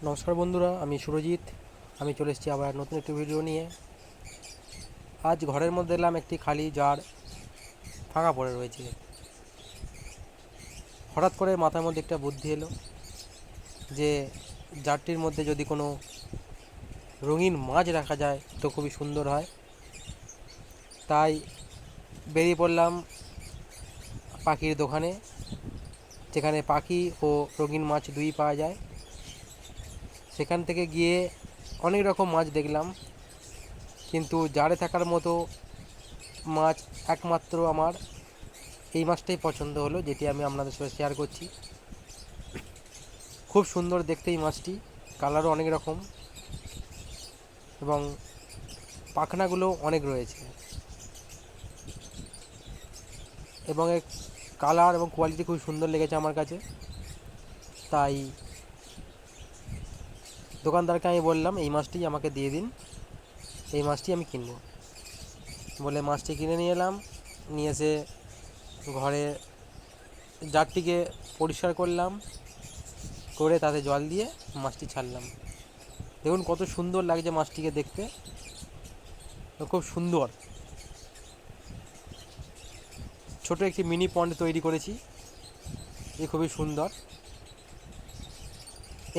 নমস্কার বন্ধুরা, আমি সুরজিৎ। আমি চলে এসেছি আবার নতুন একটি ভিডিও নিয়ে। আজ ঘরের মধ্যে এলাম, একটি খালি জার ফাঁকা পড়ে রয়েছে। হঠাৎ করে মাথার মধ্যে একটা বুদ্ধি এলো যে জারটির মধ্যে যদি কোনো রঙিন মাছ রাখা যায় তো খুবই সুন্দর হয়। তাই বেরিয়ে পড়লাম পাখির দোকানে, যেখানে পাখি ও রঙিন মাছ দুই পাওয়া যায়। সেখান থেকে গিয়ে অনেক রকম মাছ দেখলাম, কিন্তু জারে থাকার মতো মাছ একমাত্র আমার এই মাছটাই পছন্দ হলো, যেটি আমি আপনাদের সাথে শেয়ার করছি। খুব সুন্দর দেখতে এই মাছটি, কালারও অনেক রকম এবং পাখনাগুলো অনেক রয়েছে, এবং এর কালার এবং কোয়ালিটি খুব সুন্দর লেগেছে আমার কাছে। তাই দোকানদারকে আমি বললাম এই মাছটি আমাকে দিয়ে দিন, এই মাছটি আমি কিনব বলে মাছটি কিনে নিয়ে এলাম। নিয়ে এসে ঘরে জারটিকে পরিষ্কার করলাম, করে তাতে জল দিয়ে মাছটি ছাড়লাম। দেখুন কত সুন্দর লাগছে মাছটিকে দেখতে, খুব সুন্দর। ছোট একটি মিনি পন্ড তৈরি করেছি, এ খুবই সুন্দর।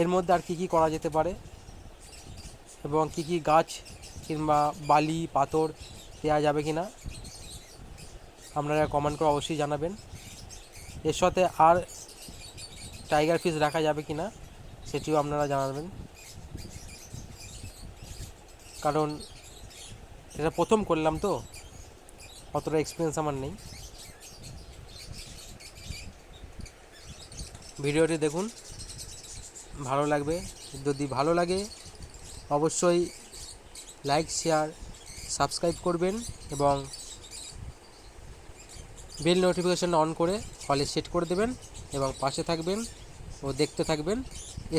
এর মধ্যে আর কি করা যেতে পারে এবং কি গাছ কিংবা বালি পাথর দেওয়া যাবে কি না আপনারা কমেন্ট করে অবশ্যই জানাবেন। এর সাথে আর টাইগার ফিশ রাখা যাবে কি না সেটিও আপনারা জানাবেন, কারণ এটা প্রথম করলাম তো, অতটা এক্সপিরিয়েন্স আমার নেই। ভিডিওটি দেখুন, ভালো লাগবে। যদি ভালো লাগে অবশ্যই লাইক, শেয়ার, সাবস্ক্রাইব করবেন এবং বেল নোটিফিকেশন অন করে অলে সেট করে দেবেন এবং পাশে থাকবেন ও দেখতে থাকবেন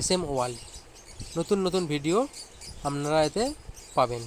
SM ওয়ার্ল্ড। নতুন নতুন ভিডিও আপনারা এতে পাবেন।